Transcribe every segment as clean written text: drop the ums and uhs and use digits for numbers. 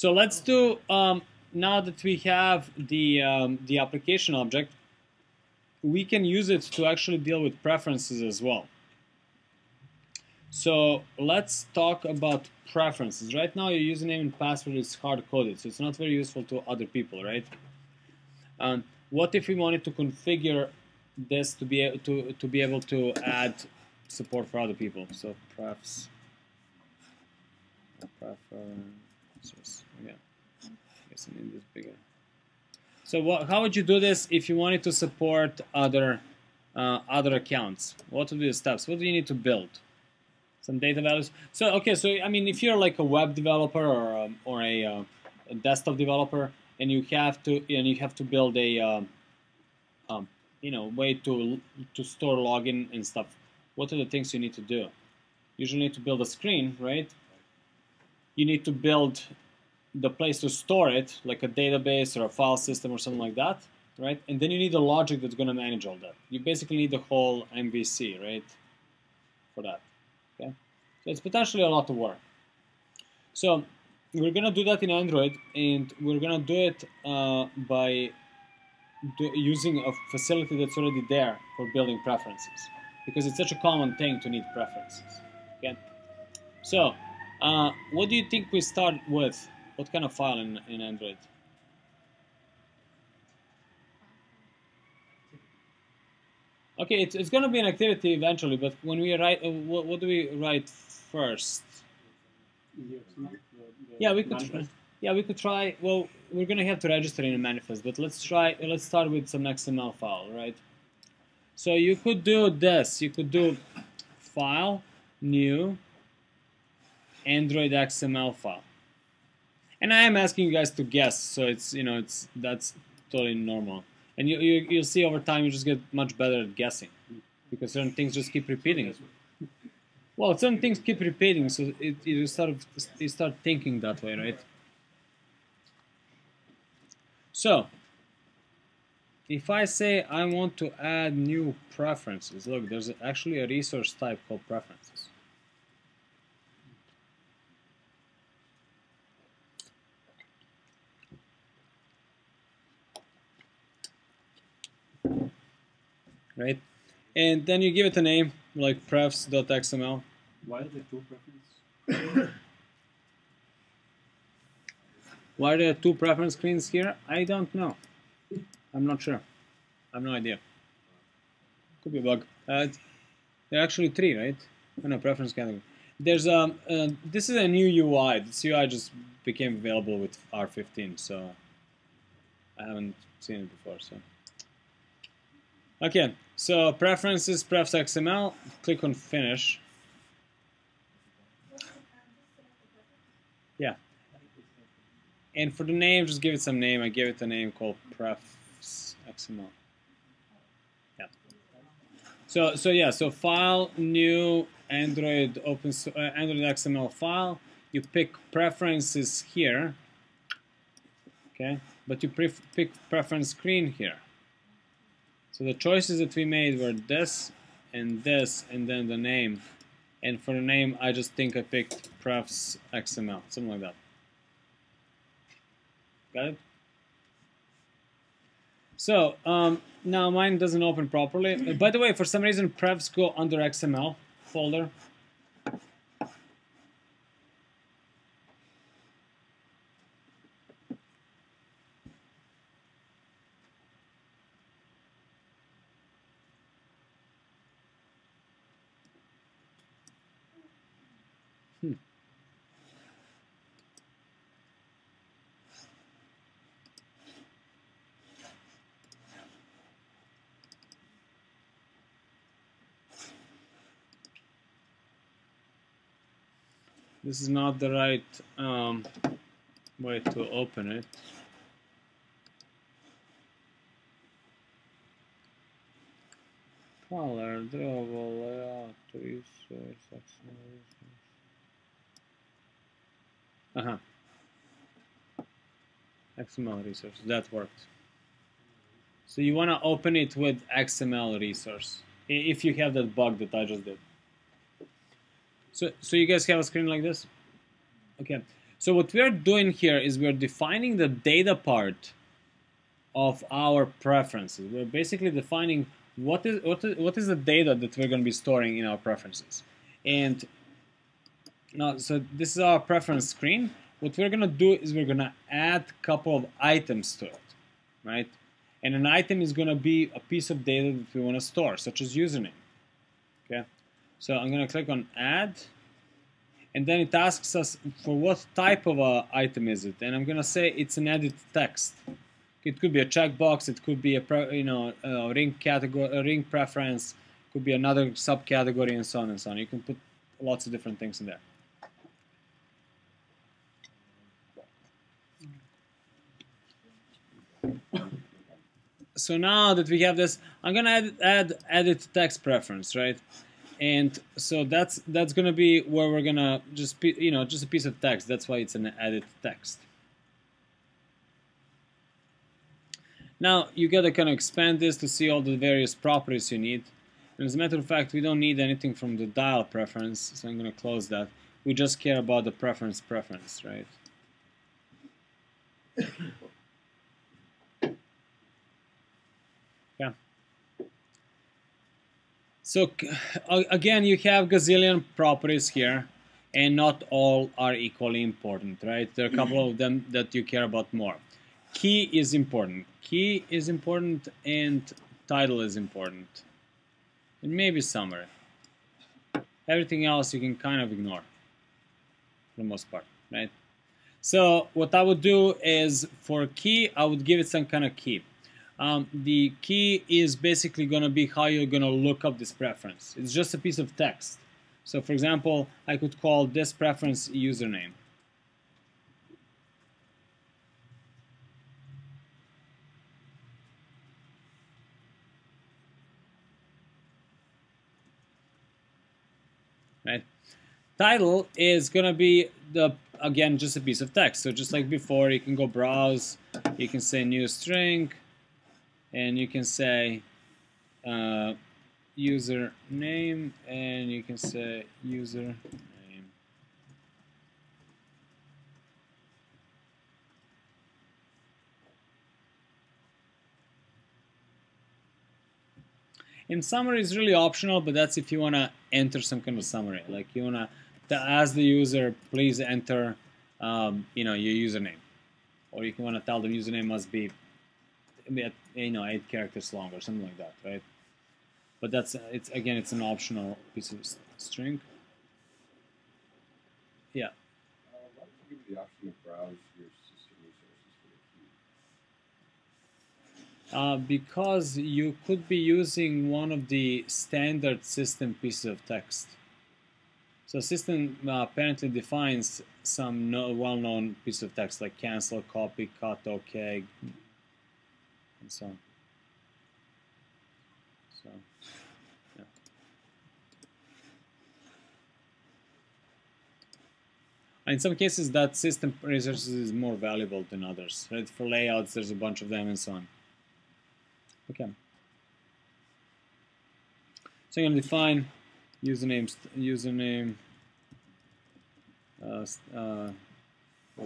So let's do, now that we have the application object, we can use it to actually deal with preferences as well. So let's talk about preferences. Right now your username and password is hard-coded, so it's not very useful to other people, right? What if we wanted to configure this to be able to add support for other people? So preferences. Yeah, I guess I need this bigger. So how would you do this if you wanted to support other accounts? What would be the steps? What do you need to build? Some data values. So okay, so I mean, if you're like a web developer or a desktop developer, and you have to build a way to store login and stuff, what are the things you need to do? Usually need to build a screen, right? You need to build the place to store it, like a database or a file system or something like that, right? And then you need a logic that's going to manage all that. You basically need the whole MVC, right, for that. Okay, so it's potentially a lot of work. So we're going to do that in Android, and we're going to do it by using a facility that's already there for building preferences, because it's such a common thing to need preferences. Okay, so what do you think we start with? What kind of file in Android? Okay, it's going to be an activity eventually, but when we write, what do we write first? Yeah, we could. Yeah, we could try. Well, we're going to have to register in a manifest, but let's try. Let's start with some XML file, right? So you could do this. You could do file, new, Android XML file. And I am asking you guys to guess, so that's totally normal. And you'll see over time you just get much better at guessing, because certain things just keep repeating. Well, certain things keep repeating, so you start thinking that way, right? So if I say I want to add new preferences, look, there's actually a resource type called preferences. Right? And then you give it a name, like prefs.xml. Why are there two preferences? Why are there two preference screens here? I don't know. I'm not sure. I have no idea. Could be a bug. There are actually three, right? Oh, no, preference category. There's this is a new UI. This UI just became available with R15, so I haven't seen it before. So okay, so preferences, prefs XML. Click on finish. Yeah. And for the name, just give it some name. I gave it a name called prefs XML. Yeah. So file, new, Android Android XML file. You pick preferences here. Okay, but you pick preference screen here. So the choices that we made were this, and then the name. And for the name, I just think I picked prefs XML, something like that. Got it? So now mine doesn't open properly. By the way, for some reason, prefs go under XML folder. This is not the right way to open it. Color, drawable, layout, resource, XML. XML resource, that worked. So you want to open it with XML resource, if you have that bug that I just did. So you guys have a screen like this? Okay. So what we're doing here is we're defining the data part of our preferences. We're basically defining what is the data that we're going to be storing in our preferences. And now, so this is our preference screen. What we're going to do is we're going to add a couple of items to it, right? And an item is going to be a piece of data that we want to store, such as username. Okay, so I'm going to click on Add, and then it asks us for what type of item is it, and I'm going to say it's an edit text. It could be a checkbox, it could be a ring category, a ring preference, it could be another subcategory, and so on and so on. You can put lots of different things in there. So now that we have this, I'm gonna add edit text preference, right? And so that's gonna be where we're gonna just just a piece of text. That's why it's an edit text. Now you gotta kind of expand this to see all the various properties you need. And as a matter of fact, we don't need anything from the dial preference, so I'm gonna close that. We just care about the preference, right? Yeah. So again, you have gazillion properties here, and not all are equally important, right? There are a couple of them that you care about more. Key is important. Key is important, and title is important, and maybe summary. Everything else you can kind of ignore for the most part, right? So what I would do is for key, I would give it some kind of key. The key is basically going to be how you're going to look up this preference. It's just a piece of text. So for example, I could call this preference username. Right? Title is going to be again just a piece of text. So just like before, you can go browse, you can say new string, and you can say username, and you can say username. And summary is really optional, but that's if you want to enter some kind of summary. Like you want to ask the user, please enter, your username, or you can want to tell the username must be, 8 characters long or something like that, right? But it's an optional piece of string. Yeah. Why don't you give you the option to browse your system resources for the key? Because you could be using one of the standard system pieces of text. So system apparently defines some well-known piece of text like cancel, copy, cut, OK, and so on. So, yeah. In some cases, that system resources is more valuable than others. Right? For layouts, there's a bunch of them and so on. Okay. So I'm going to define username. Was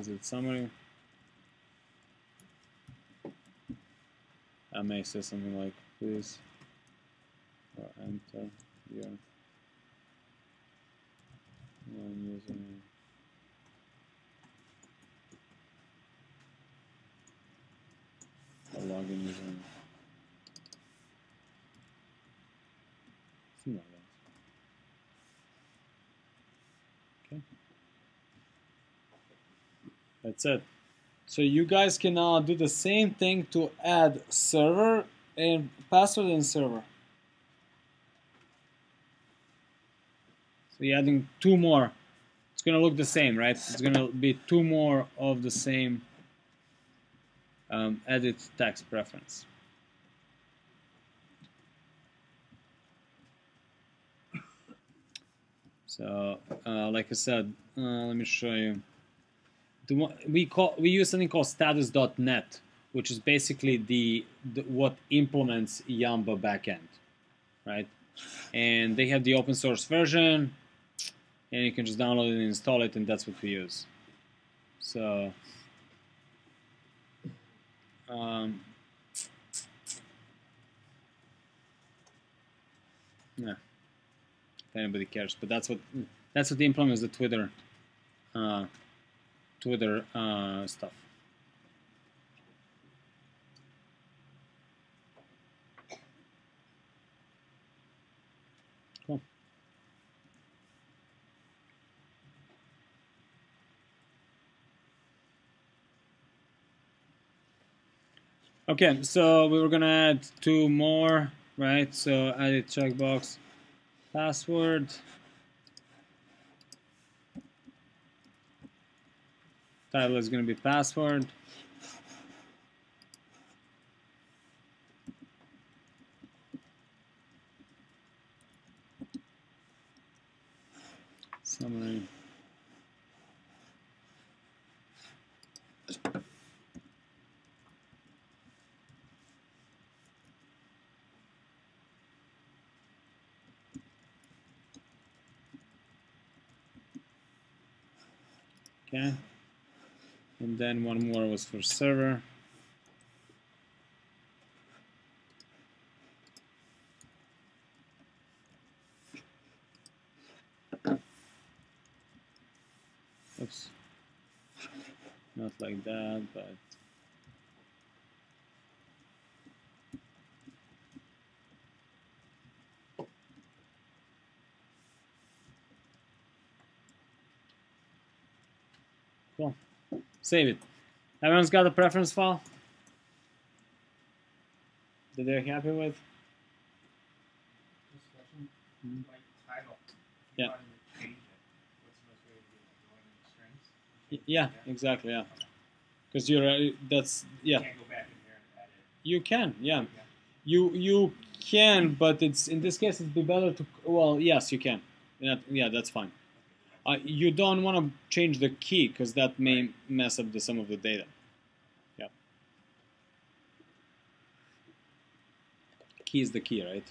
it summary? I may say something like please enter your username. A login username. Something like that. Okay. That's it. So you guys can now do the same thing to add server and password and server. So you're adding 2 more. It's going to look the same, right? It's going to be 2 more of the same edit text preference. So, like I said, let me show you. We use something called status.net, which is basically what implements Yamba backend, right? And they have the open source version, and you can just download it and install it, and that's what we use. So yeah, if anybody cares, but that's what implements the Twitter stuff. Cool. Okay, so we were gonna add 2 more, right? So edit checkbox, password, title is gonna be password. Summary. Okay, and then one more was for server. Oops, not like that, but cool. Save it. Everyone's got a preference file that they're happy with? Discussion, like title. If Yeah. you wanted to change it, what's the most way to do it? Go into the strings? Yeah, exactly, yeah. Because you're, that's, yeah. You can't go back in here and edit. You can, yeah. Okay. You can, but it's, in this case, it'd be better to, well, yes, you can. Yeah, that's fine. You don't want to change the key, because that may mess up some of the data. Yeah. Key is the key, right?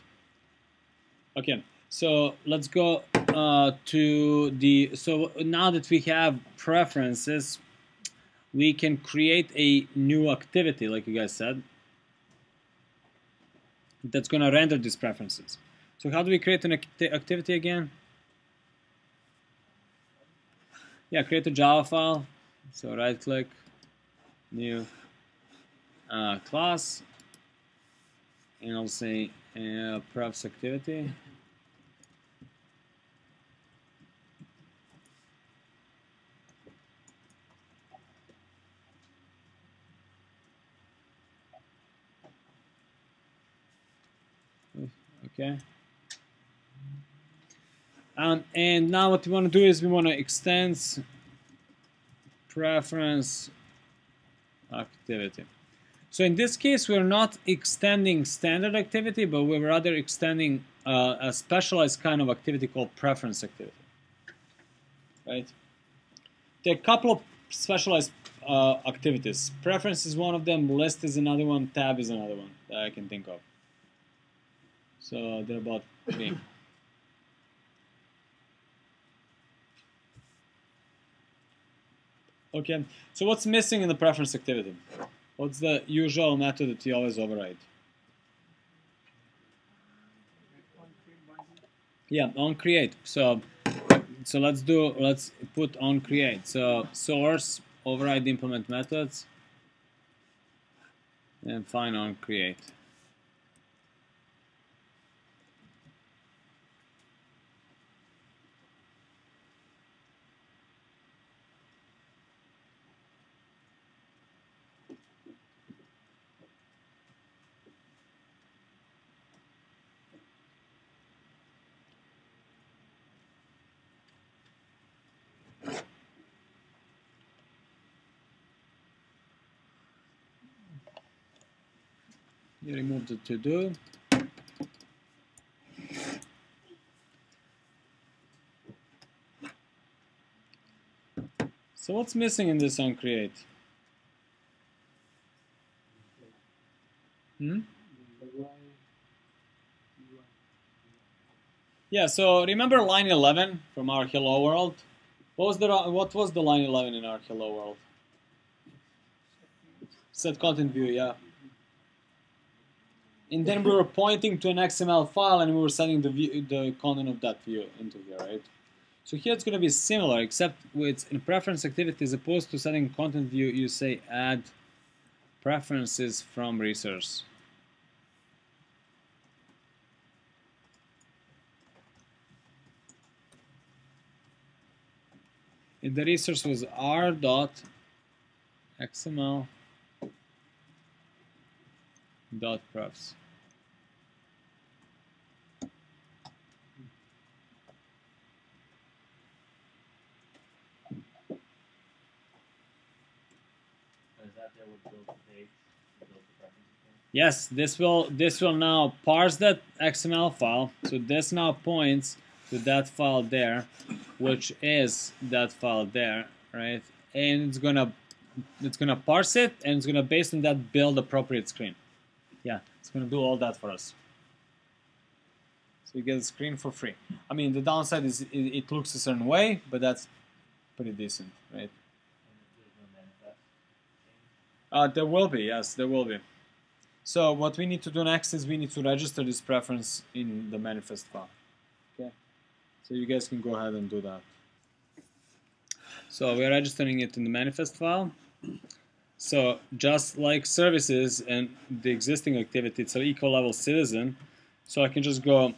Okay, so let's go to the, so now that we have preferences, we can create a new activity, like you guys said, that's going to render these preferences. So how do we create an activity again? Yeah, create a Java file. So right click, new class, and I'll say prefs activity. Okay. And now what we want to do is we want to extend preference activity. So in this case, we're not extending standard activity, but we're rather extending a specialized kind of activity called preference activity. Right? There are a couple of specialized activities. Preference is one of them, list is another one, tab is another one that I can think of. So they're about 3. Okay, so what's missing in the preference activity? What's the usual method that you always override? Yeah, on create. So let's put on create. So source, override implement methods, and find on create. You remove the to do. So what's missing in this on create? Yeah, so remember line 11 from our hello world? What was the line 11 in our hello world? Set content view, yeah. And then we were pointing to an XML file and we were setting the content of that view into here, right? So here it's going to be similar, except with in preference activity, as opposed to setting content view, you say add preferences from resource. And the resource was r.xml.prefs. Yes, this will now parse that XML file. So this now points to that file there, which is that file there, right? And it's gonna parse it, and it's gonna, based on that, build appropriate screen. Yeah, it's gonna do all that for us. So you get a screen for free. I mean, the downside is it looks a certain way, but that's pretty decent, right? There will be, yes, there will be. So what we need to do next is we need to register this preference in the manifest file. Okay, so you guys can go ahead and do that. So we're registering it in the manifest file. So just like services and the existing activity, it's an equal level citizen. So I can just go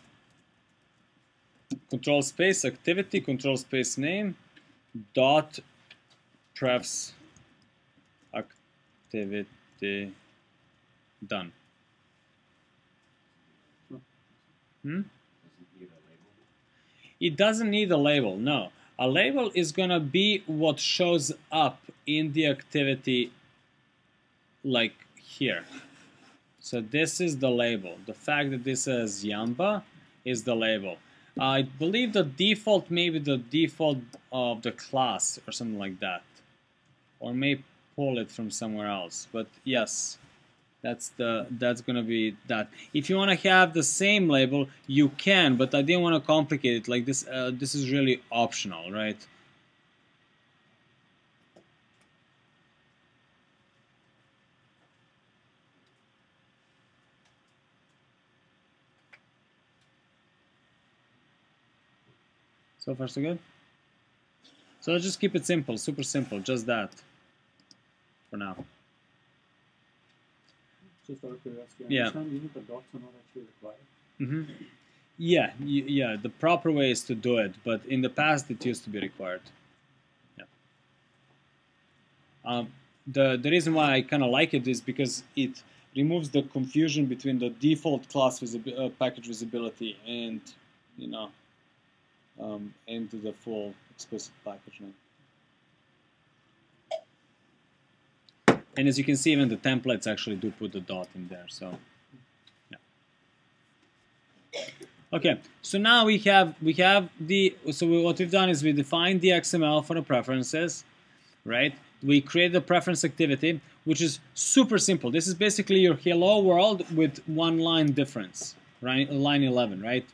control space activity, control space name, dot prefs activity done. It doesn't need a label, no. A label is gonna be what shows up in the activity, like here. So this is the label. The fact that this says Yamba is the label. I believe the default, maybe the default of the class or something like that, or may pull it from somewhere else. But yes, that's gonna be that. If you want to have the same label, you can, but I didn't want to complicate it like this. This is really optional, right? So far, so good. So let's just keep it simple, super simple, just that for now. Just out of curiosity, I Yeah. understand even the dots are not actually required. Yeah, yeah. The proper way is to do it, but in the past it used to be required. Yeah. The reason why I kind of like it is because it removes the confusion between the default class package visibility and and the full explicit package name. And as you can see, even the templates actually do put the dot in there. So, yeah. Okay. So now we have what we've done is we defined the XML for the preferences, right? We create the preference activity, which is super simple. This is basically your hello world with one line difference, right? Line 11, right?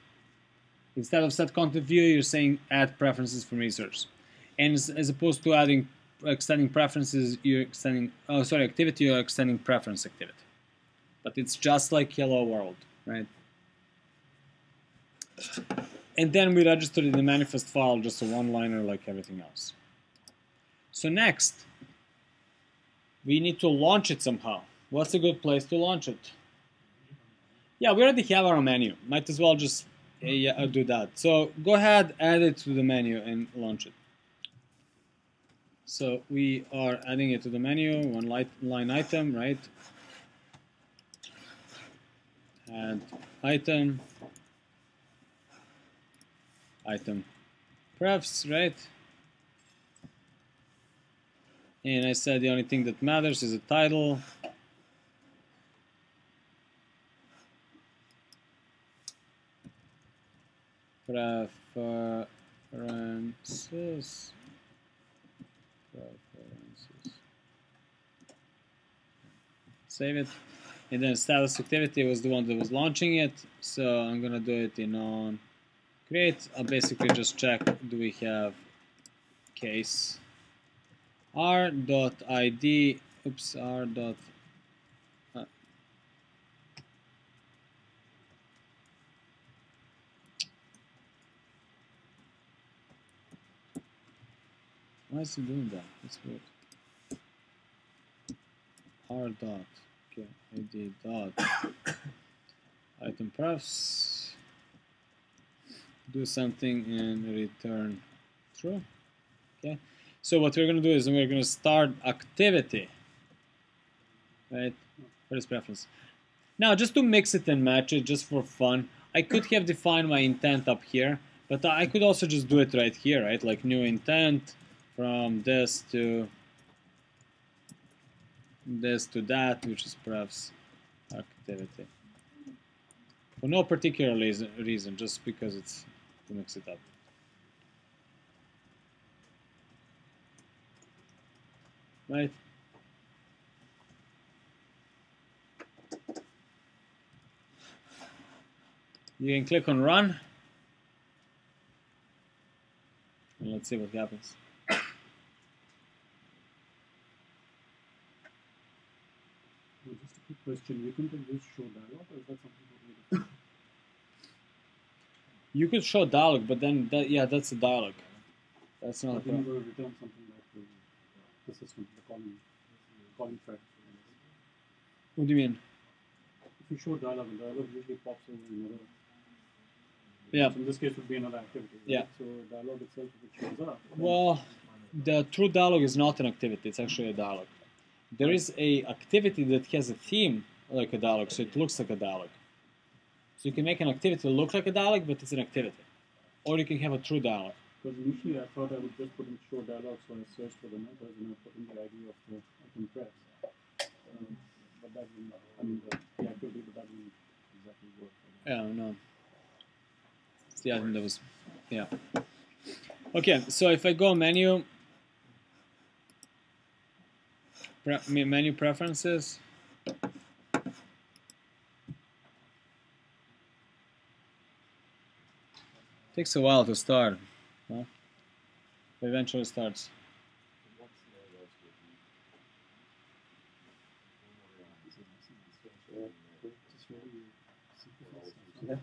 Instead of set content view, you're saying add preferences from resource, and as opposed to extending preferences, you're extending activity, you're extending preference activity. But it's just like hello world, right? And then we registered in the manifest file just a one-liner like everything else. So next, we need to launch it somehow. What's a good place to launch it? Yeah, we already have our menu. Might as well just do that. So go ahead, add it to the menu and launch it. So we are adding it to the menu, one line item, right? Add item, item prefs, right? And I said the only thing that matters is a title. Preferences. Save it. And then status activity was the one that was launching it. So I'm gonna do it in on create. I'll basically just check, do we have case r.id, r.id Why is it doing that? That's weird. R dot, okay, id dot item prefs, do something and return true. Okay, so what we're going to do is we're going to start activity, right? For this preference. Now, just to mix it and match it, just for fun, I could have defined my intent up here, but I could also just do it right here, right? Like new intent from this to that, which is perhaps activity. For no particular reason, just because it's to mix it up. Right? You can click on run. And let's see what happens. Just a quick question. You couldn't use show dialog, or is that something totally different? You could show dialog, but then that's a dialog. That's not a problem. You're going to return something like the system, the calling thread. What do you mean? If you show dialog, the dialog usually pops over another. Yeah. So in this case, it would be another activity. Right? Yeah. So dialog itself, if it shows up. Well, the true dialog is not an activity. It's actually a dialog. There is a activity that has a theme like a dialog, so it looks like a dialog. So you can make an activity look like a dialog, but it's an activity. Or you can have a true dialog. Because initially I thought I would just put in show dialog, so I searched for the methods and I put in the ID of the item press. But that didn't, I mean, the activity, but that didn't exactly work. Yeah, no. It's the item that was, yeah. Okay, so if I go menu, menu preferences, takes a while to start, huh? But eventually starts. Yeah.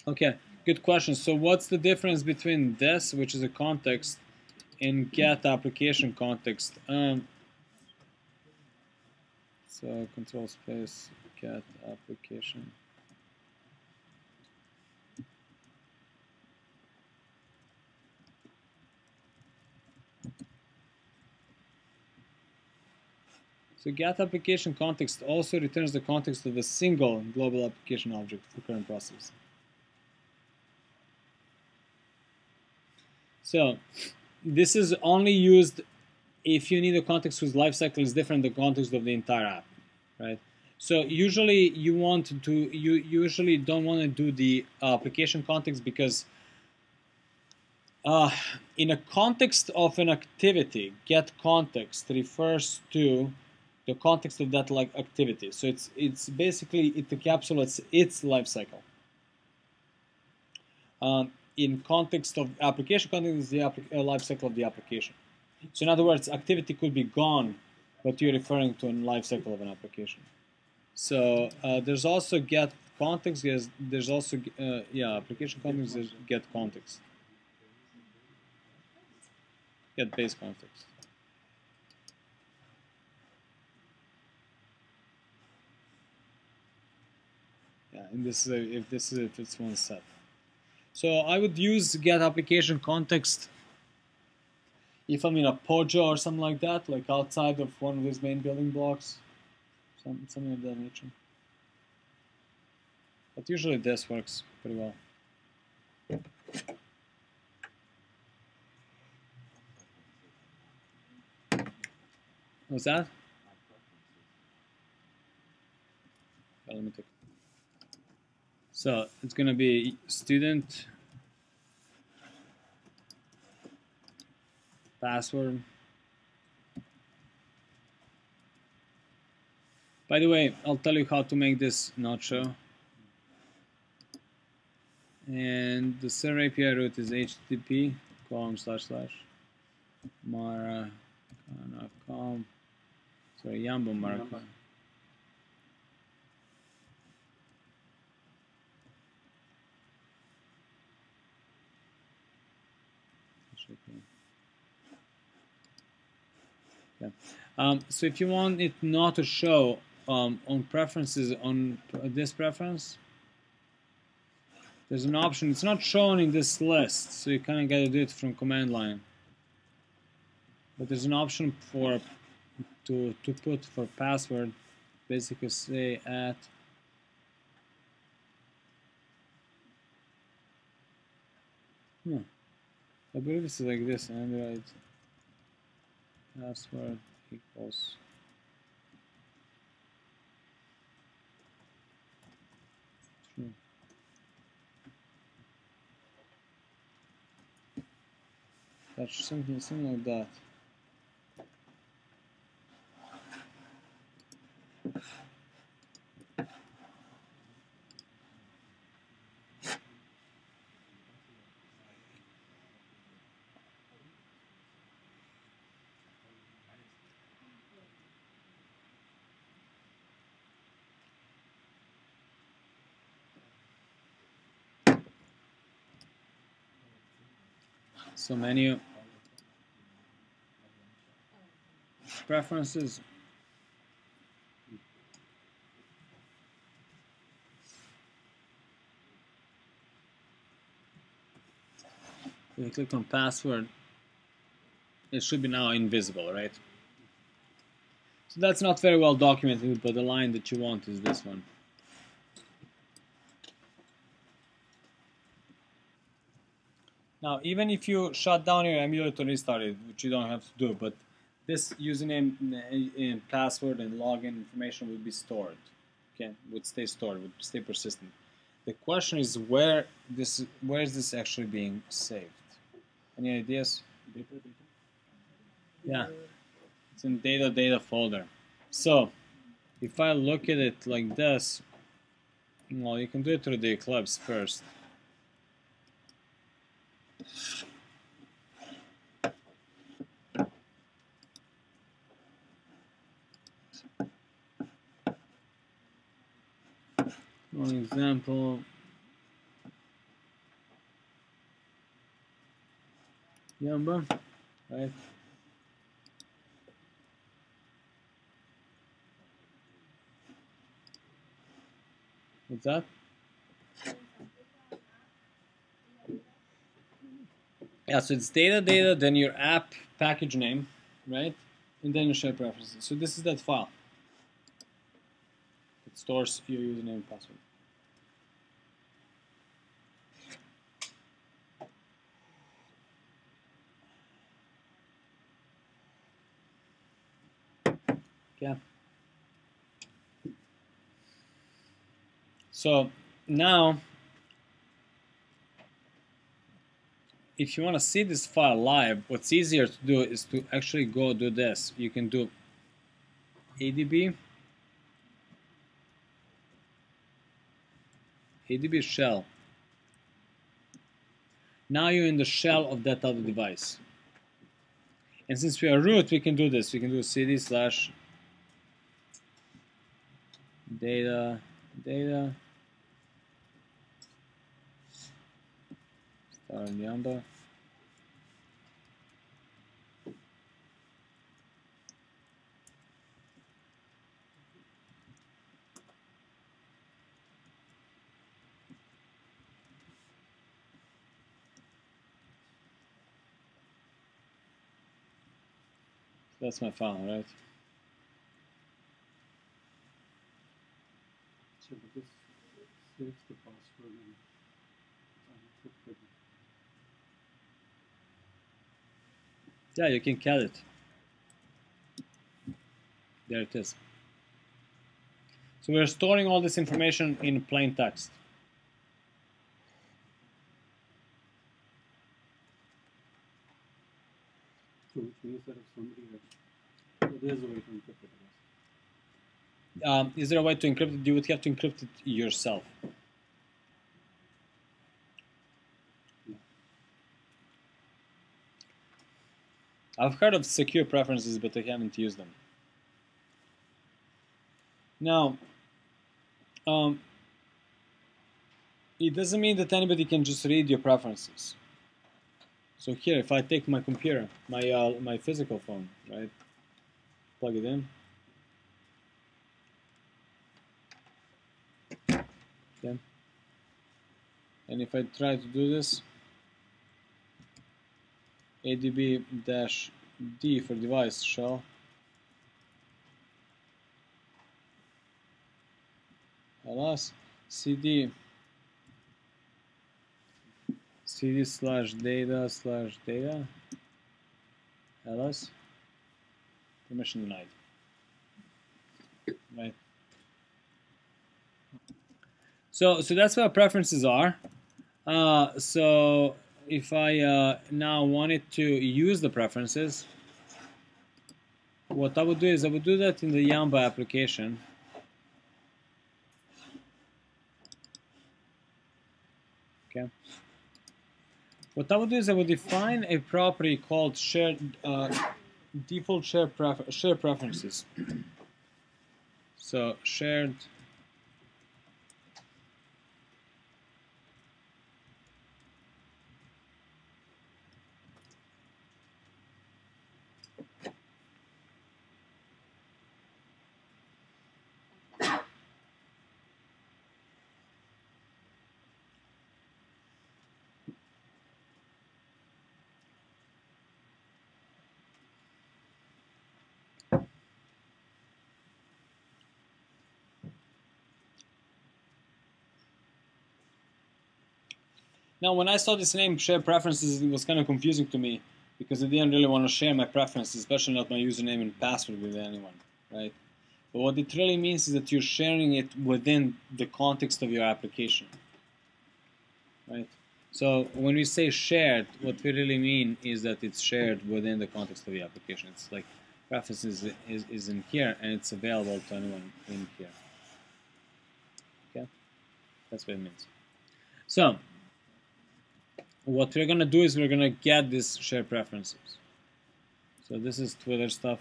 Okay, good question. So what's the difference between this, which is a context, and get application context? So control space, get application. So get application context also returns the context of a single global application object for current process. So this is only used if you need a context whose lifecycle is different than the context of the entire app, right? So usually you usually don't want to do the application context because in a context of an activity, get context refers to the context of that activity. So it's basically, it encapsulates its lifecycle. In context of application, context is the lifecycle of the application. So in other words, activity could be gone, but you're referring to a lifecycle of an application. So there's also get context. There's also application context. There's get context. Get base context. Yeah, and this is if it's one set. So I would use get application context if I'm in a Pojo or something like that, like outside of one of these main building blocks, something of that nature. But usually this works pretty well. What's that? Let me take. So it's going to be student password. By the way, I'll tell you how to make this not show. And the server API route is http:// marko.com. Sorry, Jambo Marko. Okay. So if you want it not to show on preferences on this preference, there's an option. It's not shown in this list, so you kind of got to do it from command line. But there's an option for to put for password. Basically, say at I believe this is like this. Android password equals. True. That's something like that. So menu preferences. If you click on password, it should be now invisible, right? So that's not very well documented, but the line that you want is this one. Now, even if you shut down your emulator and restart it, which you don't have to do, but this username and password and login information will be stored. Okay, would stay stored, would stay persistent. The question is where is this actually being saved? Any ideas? Data. Yeah, it's in data folder. So if I look at it like this, well, you can do it through the Eclipse first. One example. Yamba, right? What's that? Yeah, so it's data, then your app package name, right? And then your share preferences. So this is that file. It stores your username and password. Yeah. So now, if you want to see this file live, what's easier to do is to actually go do this. You can do adb shell. Now you're in the shell of that other device. And since we are root, we can do this. We can do cd/data start Yamba. That's my file, right? So but this saves the password and it's unencrypted. Yeah, you can cat it. There it is. So we're storing all this information in plain text. So which means that if somebody has, so there's a way to encrypt it, I guess. Is there a way to encrypt it? You would have to encrypt it yourself. I've heard of secure preferences, but I haven't used them. Now, it doesn't mean that anybody can just read your preferences. So here, if I take my computer, my physical phone, right, plug it in. Okay. And if I try to do this, adb-d for device shell, ls cd /data ls permission denied, right? So that's what preferences are. So if I now wanted to use the preferences, what I would do is I would do that in the Yamba application. Okay. What I would do is I would define a property called shared default share preferences. So shared Now, when I saw this name, share preferences, it was kind of confusing to me because I didn't really want to share my preferences, especially not my username and password with anyone, right? But what it really means is that you're sharing it within the context of your application, right? So when we say shared, what we really mean is that it's shared within the context of the application. It's like preferences is in here and it's available to anyone in here. Okay, that's what it means. So what we're gonna do is we're gonna get these shared preferences. So this is Twitter stuff.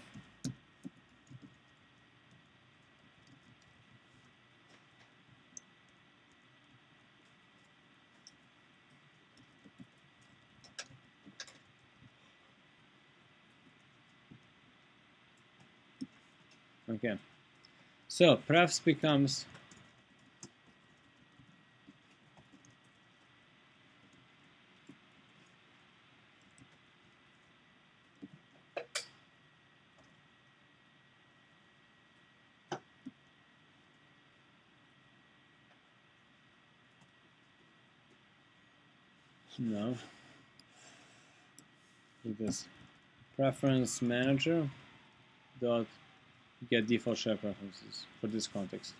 Okay, so prefs becomes no, like this preference manager dot get default share preferences for this context.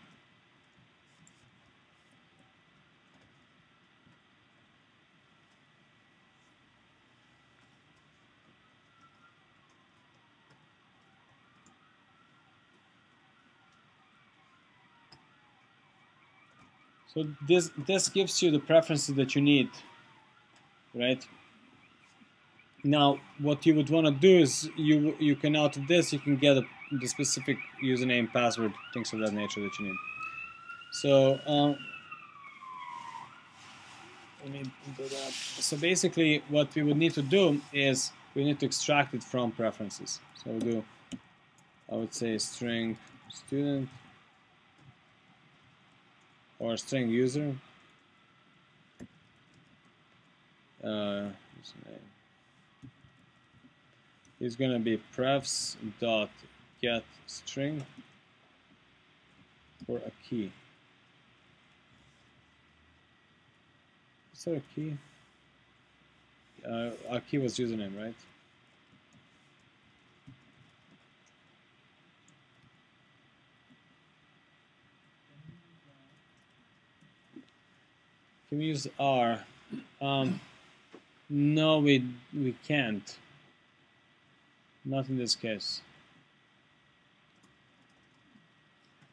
So this gives you the preferences that you need, right? Now, what you would want to do is you can out of this you can get the specific username, password, things of that nature that you need. So let me do that. So basically, what we would need to do is we need to extract it from preferences. So we'll do, I would say, string student or string user. Is going to be prefs dot get string for a key. Is there a key? Our key was username, right? Can we use R? No, we can't. Not in this case.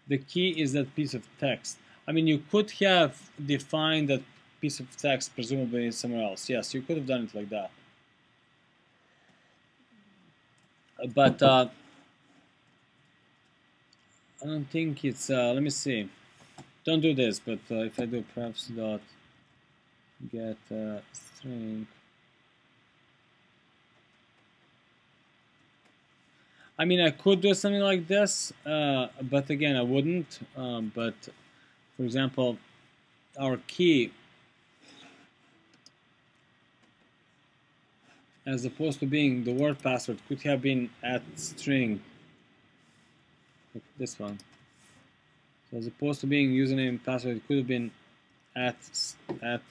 The key is that piece of text. I mean, you could have defined that piece of text presumably somewhere else. Yes, you could have done it like that. but I don't think it's. Let me see. Don't do this, but if I do prefs dot get string, I mean I could do something like this, but again I wouldn't. But for example, our key, as opposed to being the word password, could have been at string, like this one. So as opposed to being username and password, it could have been at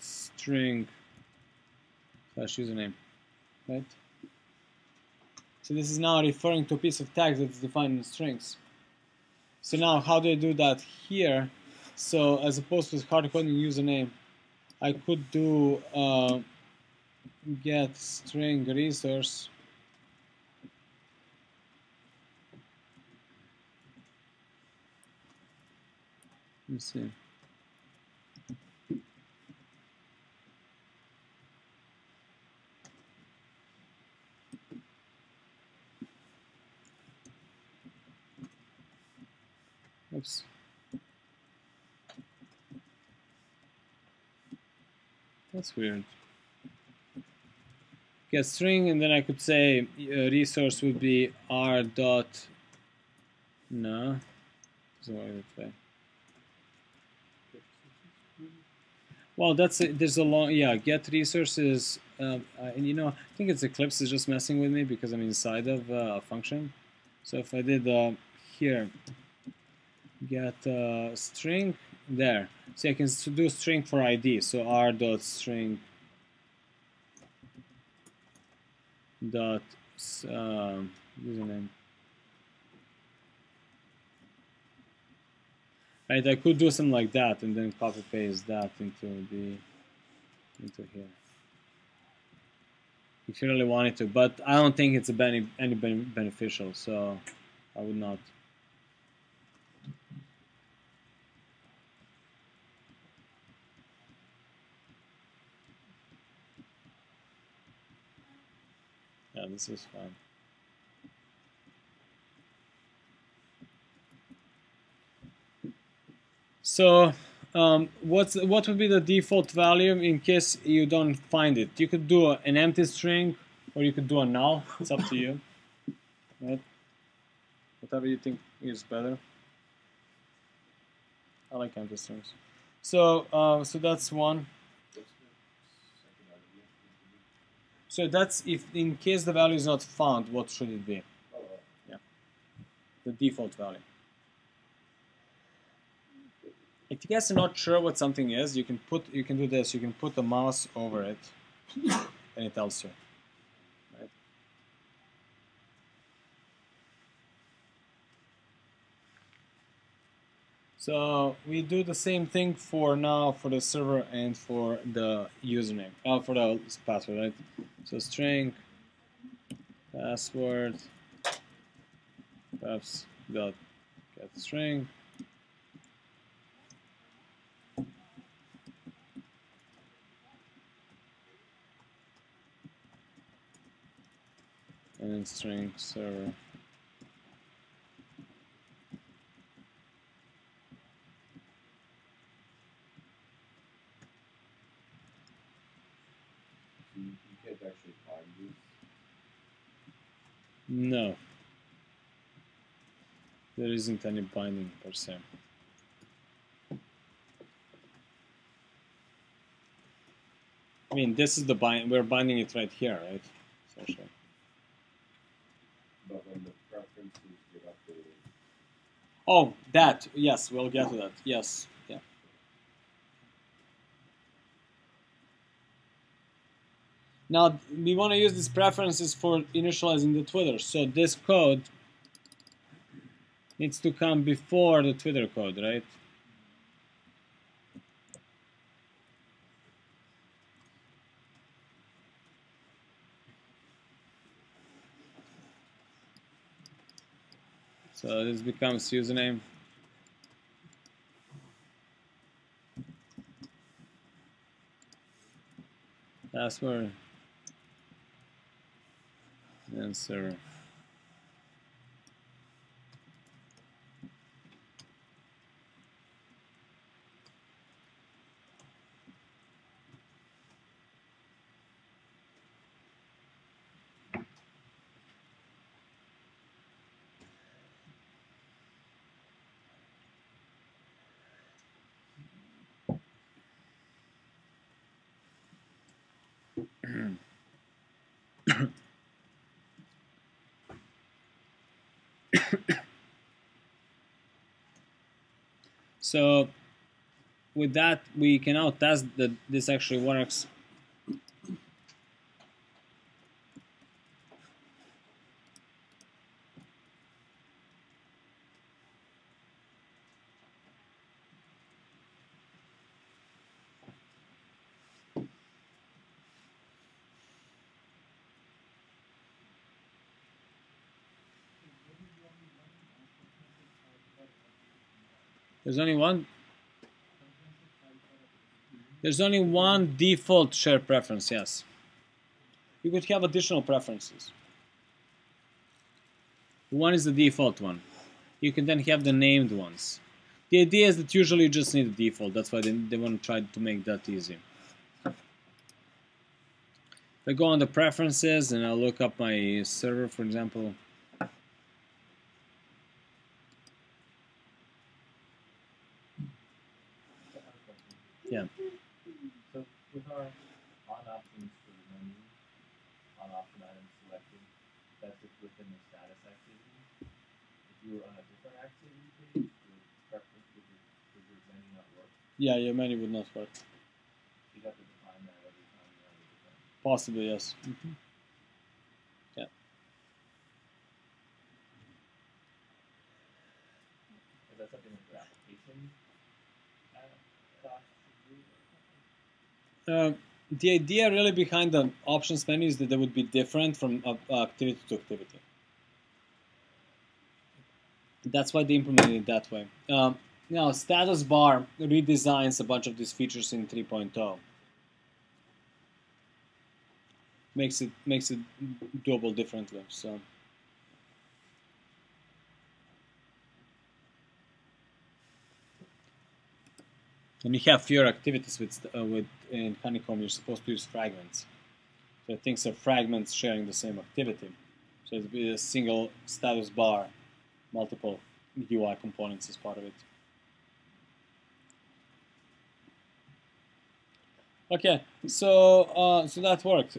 string slash username, right? So this is now referring to a piece of text that's defined in strings. So now how do I do that here? So as opposed to hard coding username, I could do get string resource. Let me see. Oops. That's weird. Get string, and then I could say resource would be r dot. No, doesn't work that way. Well, there's a long, yeah, get resources, you know, I think it's Eclipse is just messing with me because I'm inside of a function. So if I did here, get string, there. So I can do string for ID, so r dot string dot username. Right, I could do something like that and then copy paste that into here. If you really wanted to, but I don't think it's any beneficial, so I would not. Yeah, this is fine. So what would be the default value in case you don't find it? You could do an empty string, or you could do a null. It's up to you, right? Whatever you think is better. I like empty strings. So so that's one. So that's if in case the value is not found, what should it be? Yeah, the default value. If you guys are not sure what something is, you can do this. You can put the mouse over it, and it tells you. Right? So we do the same thing for now for the server and for the username, for the password, right? So string password refs dot get string. And then string server. You can't actually find these. No, there isn't any binding per se. I mean, this is the bind. We're binding it right here, right? Essentially. But when the preferences get updated. Oh, that. Yes, we'll get to that. Yes. Yeah. Now, we want to use these preferences for initializing the Twitter. So this code needs to come before the Twitter code, right? So this becomes username. Password. And server. So with that, we can now test that this actually works. There's only one. There's only one default shared preference. Yes. You could have additional preferences. One is the default one. You can then have the named ones. The idea is that usually you just need a default. That's why they want to try to make that easy. If I go on the preferences and I'll look up my server, for example. Yeah. So with our on options for the menu, on option items selected, that's just within the status activity. If you were on a different activity page, your preference would your menu not work? Yeah, your menu would not work. You'd have to define that every time you're on a different. Possibly, yes. Yeah. Is that something like your application docs should do? The idea really behind the options menu is that they would be different from activity to activity. That's why they implemented it that way. Now, status bar redesigns a bunch of these features in 3.0. Makes it doable differently. So. When you have fewer activities with in Honeycomb, you're supposed to use fragments. So things are fragments sharing the same activity. So it'd be a single status bar, multiple UI components as part of it. Okay, so so that worked.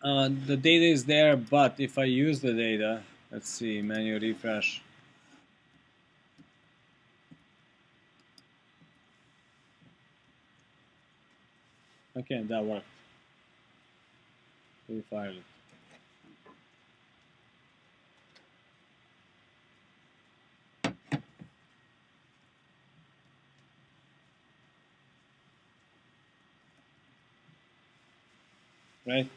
The data is there, but if I use the data, let's see, manual refresh. Okay, that worked. We fired it. Right?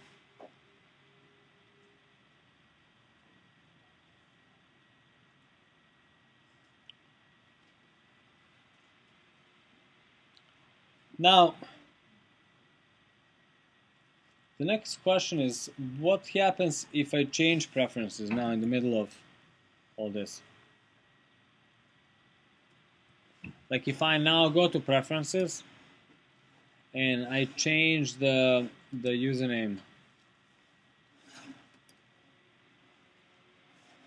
Now, the next question is, what happens if I change preferences now in the middle of all this? Like if I now go to preferences and I change the username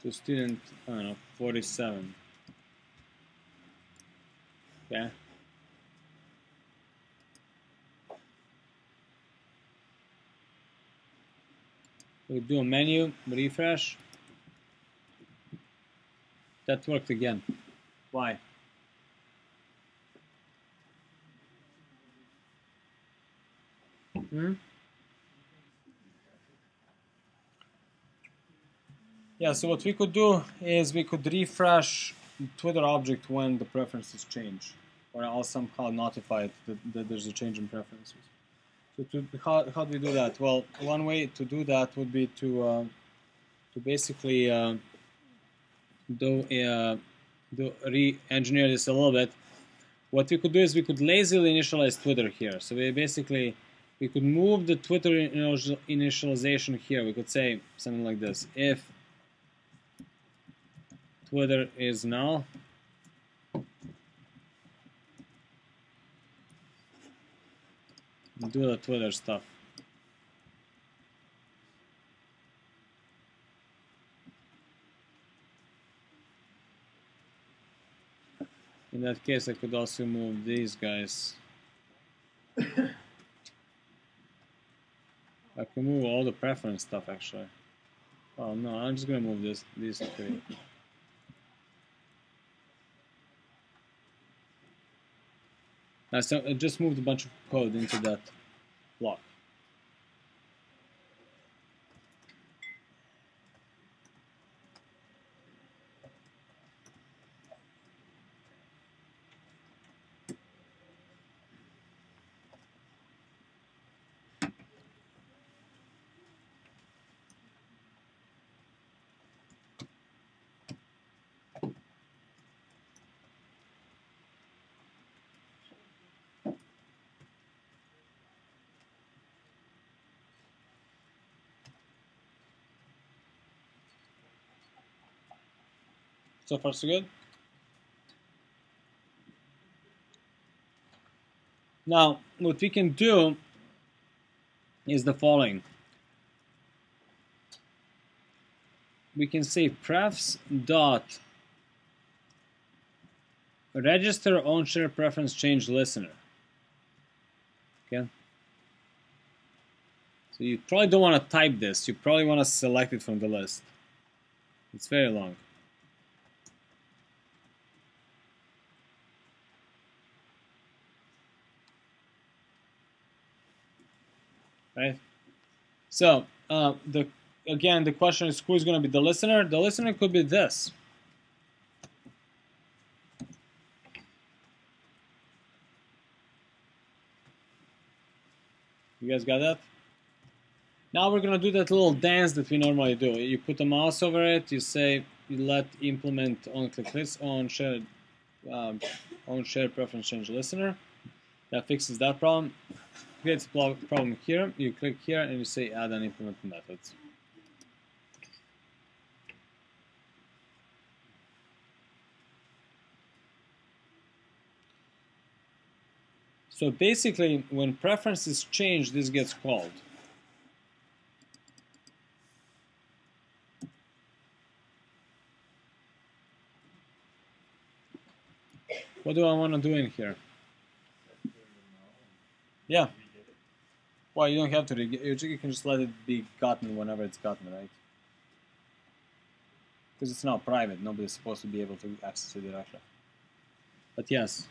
to student, I don't know, 47. Okay. We do a menu refresh. That worked again. Why? Yeah, so what we could do is we could refresh Twitter object when the preferences change, or I'll somehow notify it that there's a change in preferences. So how do we do that? Well, one way to do that would be to basically re-engineer this a little bit. What we could do is we could lazily initialize Twitter here. So we could move the Twitter initialization here. We could say something like this: if Twitter is null, do the Twitter stuff. In that case, I could also move these guys. can move all the preference stuff actually. Oh no, I'm just gonna move these three. So I just moved a bunch of code into that block. So far so good. Now what we can do is the following. We can say prefs dot register on share preference change listener. Okay. So you probably don't want to type this. You probably want to select it from the list. It's very long. Right? So again, the question is who's going to be the listener? The listener could be this. You guys got that? Now we're going to do that little dance that we normally do. You put a mouse over it. You say you let implement on click this on share preference change listener. That fixes that problem. Creates a problem here. You click here and you say add an implement methods. So basically, when preferences change, this gets called. What do I want to do in here? Yeah. Well, you don't have to. You can just let it be gotten whenever it's gotten, right? Because it's now private. Nobody's supposed to be able to access it directly. But yes.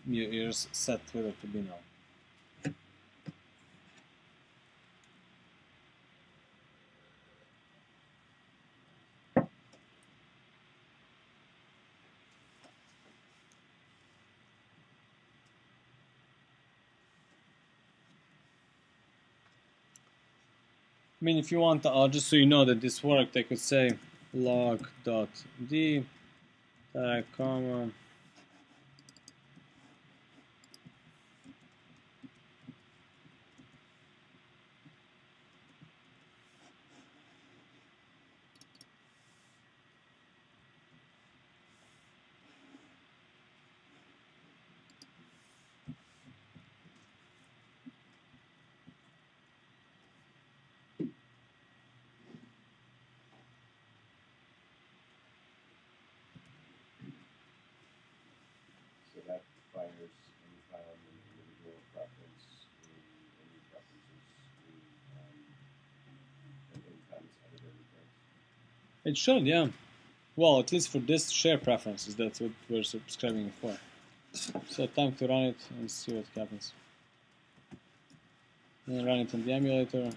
You're set with it to be now. I mean, if you want, just so you know that this worked, I could say log.d comma So that fires anytime an individual preference in any preferences anytime it's edited and things. It should, yeah. Well, at least for this share preferences, that's what we're subscribing for. So time to run it and see what happens. And then run it on the emulator.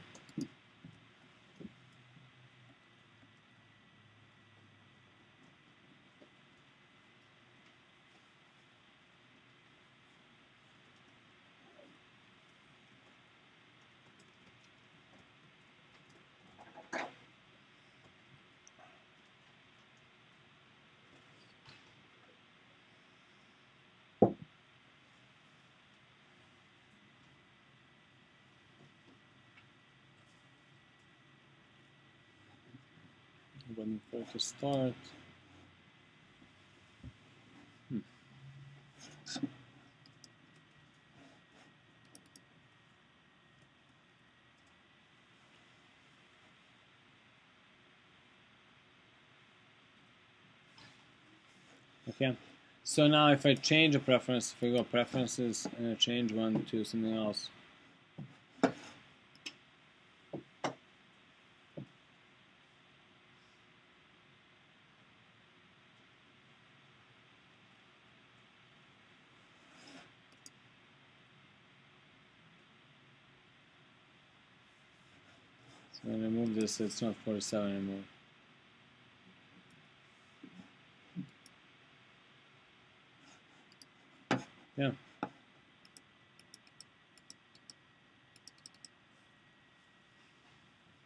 Waiting for it to start. Okay. So now if I change a preference, if I go preferences and I change one to something else. So when I move this, it's not 47 anymore. Yeah.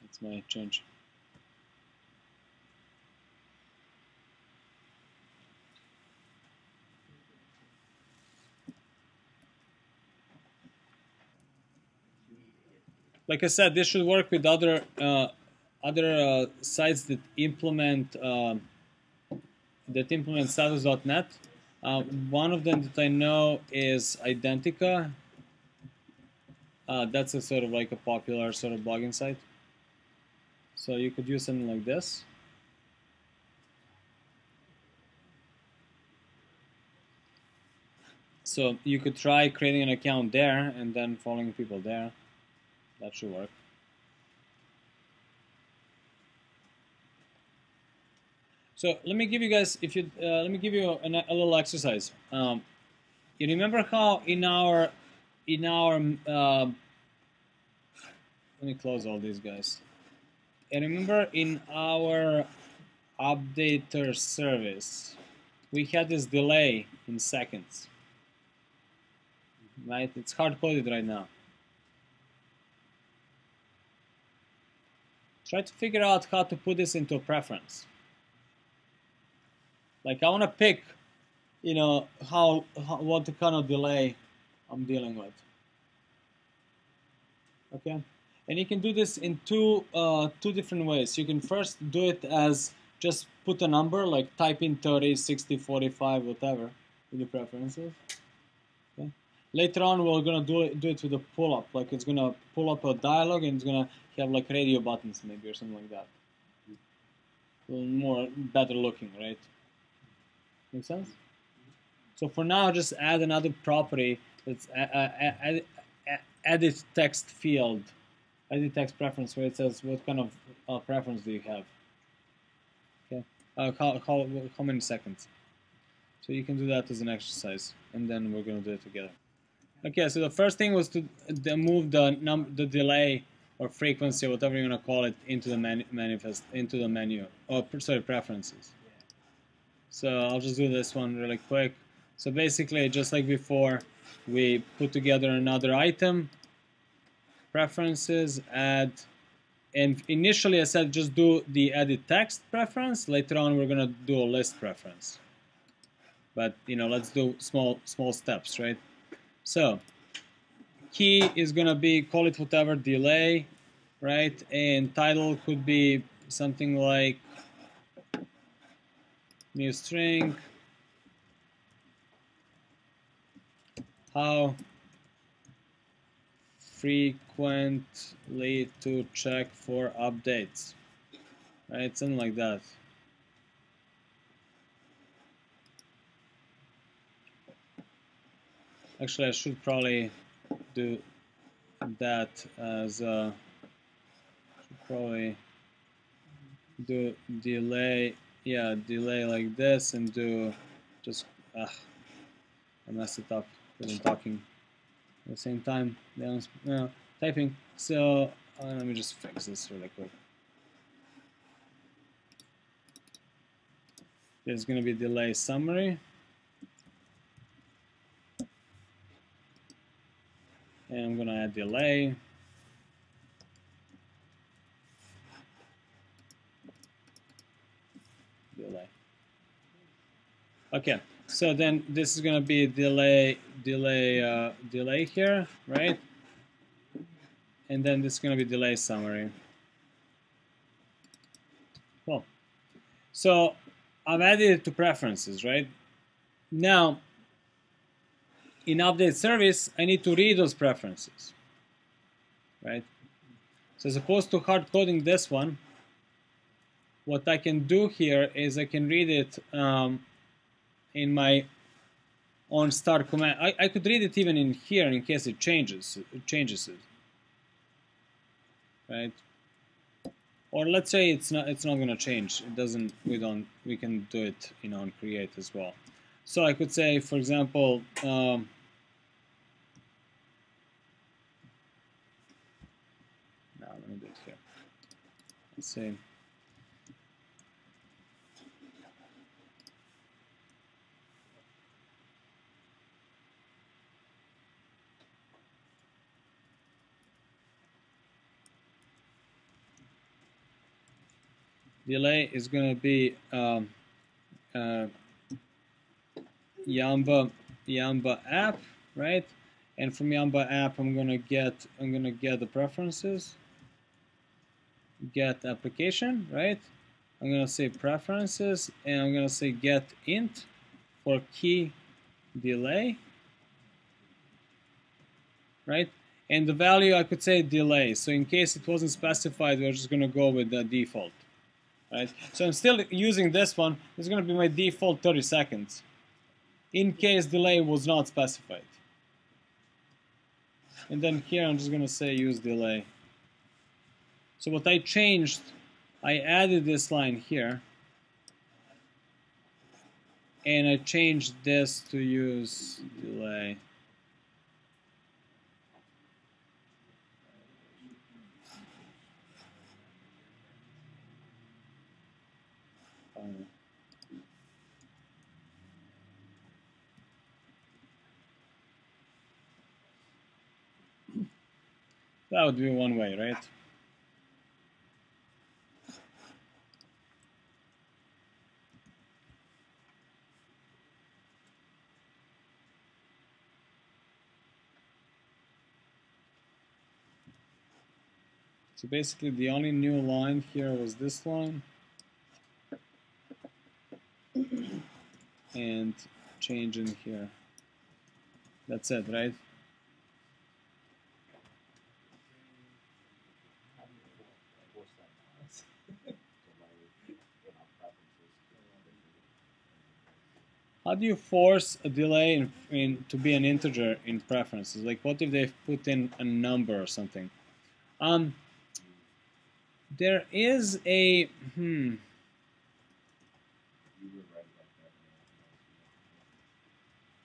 That's my change. Like I said, this should work with other sites that implement status.net. One of them that I know is Identica. That's a sort of like a popular sort of blogging site. So you could use something like this. So you could try creating an account there and then following people there. That should work. So let me give you guys, let me give you a little exercise. You remember how in our let me close all these guys. And remember in our updater service, we had this delay in seconds, right? It's hard coded right now. Try to figure out how to put this into a preference. Like I want to pick, you know, what kind of delay I'm dealing with. Okay, and you can do this in two different ways. You can first do it as just put a number, like type in 30, 60, 45, whatever, with the preferences. Okay. Later on, we're gonna do it with a pull up. Like it's gonna pull up a dialog and it's gonna have like radio buttons maybe or something like that. A little more better looking, right? Make sense? So for now, just add another property that's edit text field, edit text preference, where it says what kind of preference do you have. Okay, how many seconds? So you can do that as an exercise, and then we're gonna do it together. Okay, so the first thing was to move the delay or frequency or whatever you're gonna call it into the menu. Oh, sorry, preferences. So I'll just do this one really quick. So basically, just like before, we put together another item, preferences, add, and initially I said just do the edit text preference. Later on, we're gonna do a list preference. But you know, let's do small steps, right? So key is gonna be, call it whatever, delay, right? And title could be something like new string. How frequently to check for updates, right? Something like that. Actually, I should probably do that as should probably do delay, yeah, delay like this, and do just I messed it up because I'm talking at the same time. Typing. So let me just fix this really quick. There's going to be delay summary. And I'm going to add delay. Delay. Okay, so then this is going to be delay here, right? And then this is going to be delay summary. Cool. So I've added it to preferences, right? Now, in update service, I need to read those preferences, right? So as opposed to hard coding this one, what I can do here is I can read it in my on start command. I could read it even in here in case it changes it, right? Or let's say it's not going to change. It doesn't. We can do it, on create as well. So I could say, for example, now let me do it here. Let's say delay is going to be Yamba app, right? And from Yamba app, I'm gonna get the preferences, get application, right? I'm gonna say preferences, and I'm gonna say get int for key delay, right? And the value I could say delay. So in case it wasn't specified, we're just gonna go with the default, right? So I'm still using this one. It's gonna be my default 30 seconds. In case delay was not specified. And then here I'm just going to say use delay. So what I changed, I added this line here. And I changed this to use delay. That would be one way, right? So basically the only new line here was this line. And change in here. That's it, right? How do you force a delay to be an integer in preferences? Like, what if they put in a number or something? There is a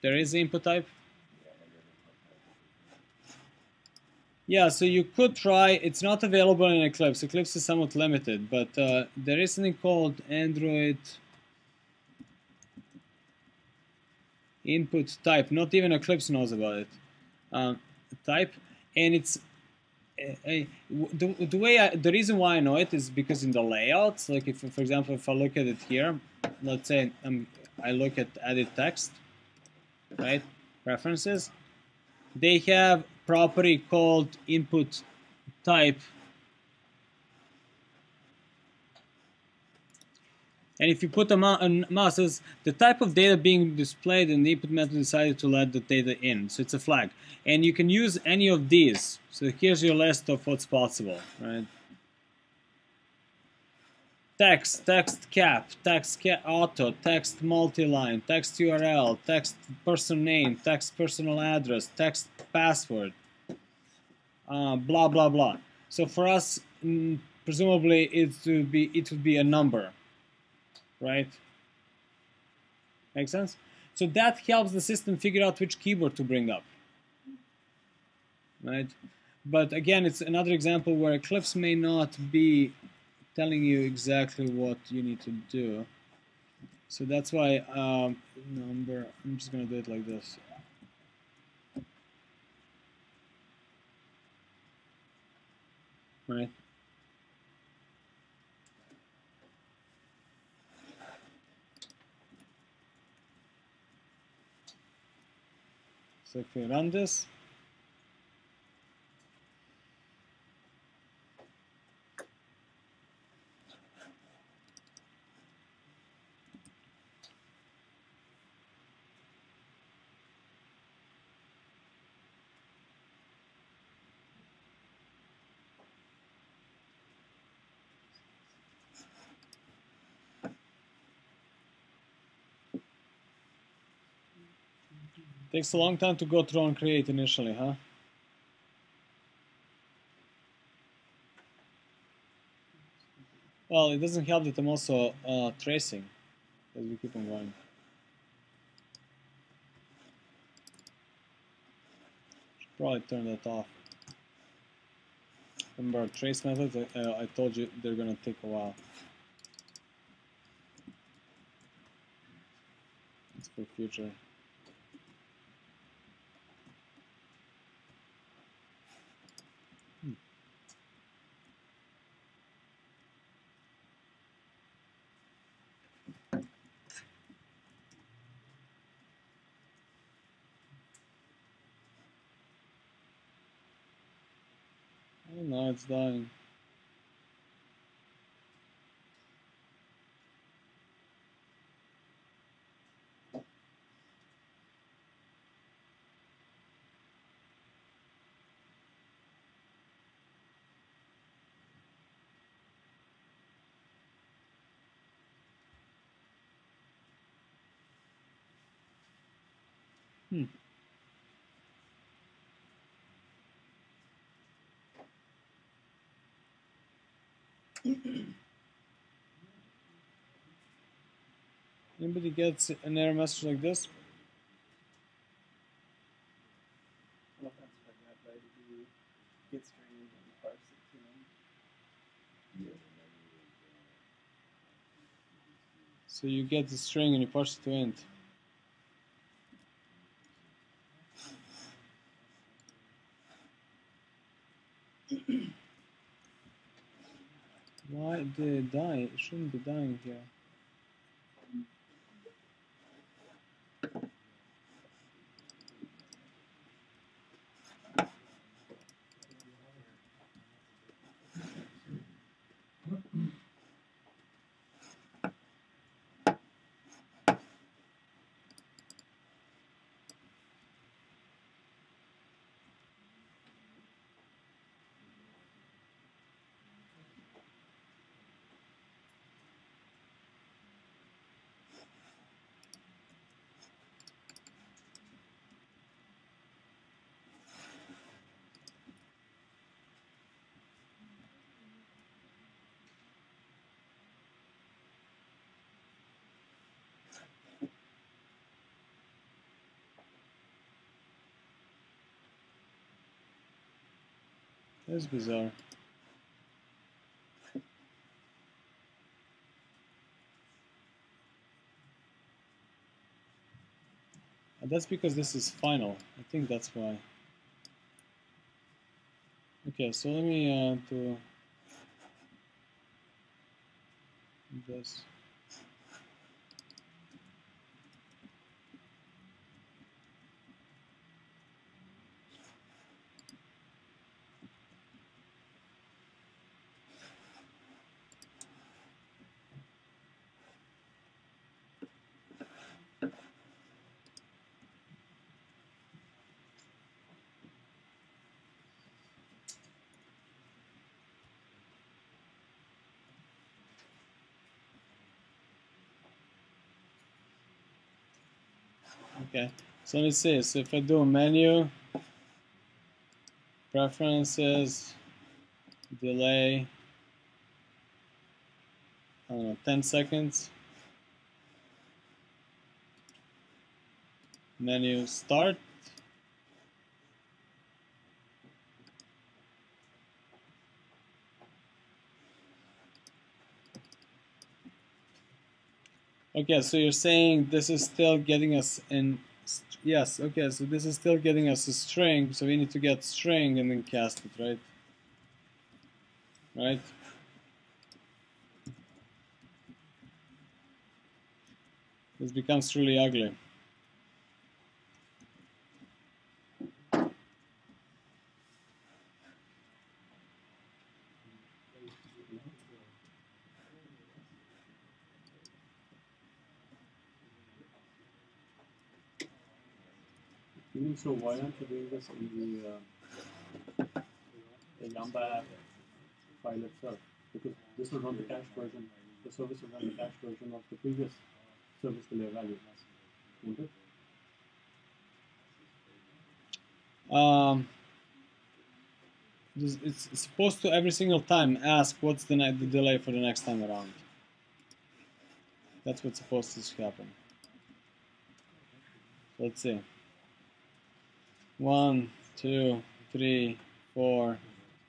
there is input type. Yeah, so you could try. It's not available in Eclipse. Eclipse is somewhat limited, but there is something called Android input type. Not even Eclipse knows about it. Type, and it's the reason why I know it is because in the layouts, like if, for example, if I look at it here, let's say I look at edit text, right? Preferences. They have property called input type. And if you put a mouse, says the type of data being displayed and the input method decided to let the data in. So it's a flag. And you can use any of these. So here's your list of what's possible, right? Text cap, auto, text multi-line, text URL, text person name, text personal address, text password, blah, blah, blah. So for us, presumably it would be a number. Right? Make sense? So that helps the system figure out which keyboard to bring up. Right? But again, it's another example where Eclipse may not be telling you exactly what you need to do. So that's why number, I'm just going to do it like this. Right? So if we run this, Takes a long time to go through and create initially, huh? Well, it doesn't help that I'm also tracing as we keep on going. Should probably turn that off. Remember, trace methods, I told you they're gonna take a while. It's for future. Oh no, it's dying. Hmm. Anybody gets an error message like this? Well, that's like that, right? If you get string and parse it, Yeah, the menu is, So you get the string and you parse it to int. Why did it die? It shouldn't be dying here. That's bizarre. And that's because this is final. I think that's why. Okay, so let me do this. Okay, so let me see. So if I do a menu, preferences, delay, I don't know, 10 seconds. Menu start. Okay, so you're saying this is still getting us in. Yes, okay, so this is still getting us a string, so we need to get string and then cast it, right? Right? This becomes truly ugly. you mean, so why aren't you doing this in the Lambda app file itself? Because this will run the cached version, the service will run the cached version of the previous service delay value, won't it? It's supposed to every single time ask what's the delay for the next time around. That's what's supposed to happen. Let's see. 1, 2, 3, 4,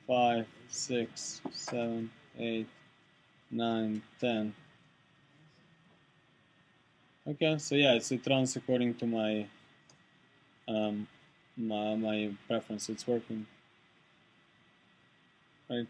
5, 6, 7, 8, 9, 10. Okay, so yeah, it runs according to my my preference. It's working, right?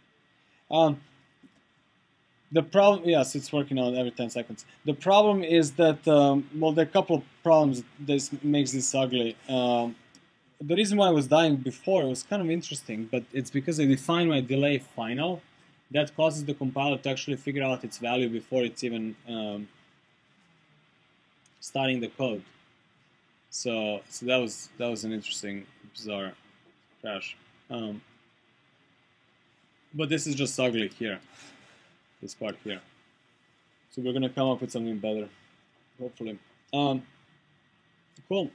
The problem, yes, it's working on every 10 seconds. The problem is that well, there are a couple of problems that makes this ugly. The reason why I was dying before was kind of interesting, but it's because I defined my delay final. That causes the compiler to actually figure out its value before it's even starting the code. So that was an interesting, bizarre crash. But this is just ugly here, this part here. So we're gonna come up with something better, hopefully. Cool.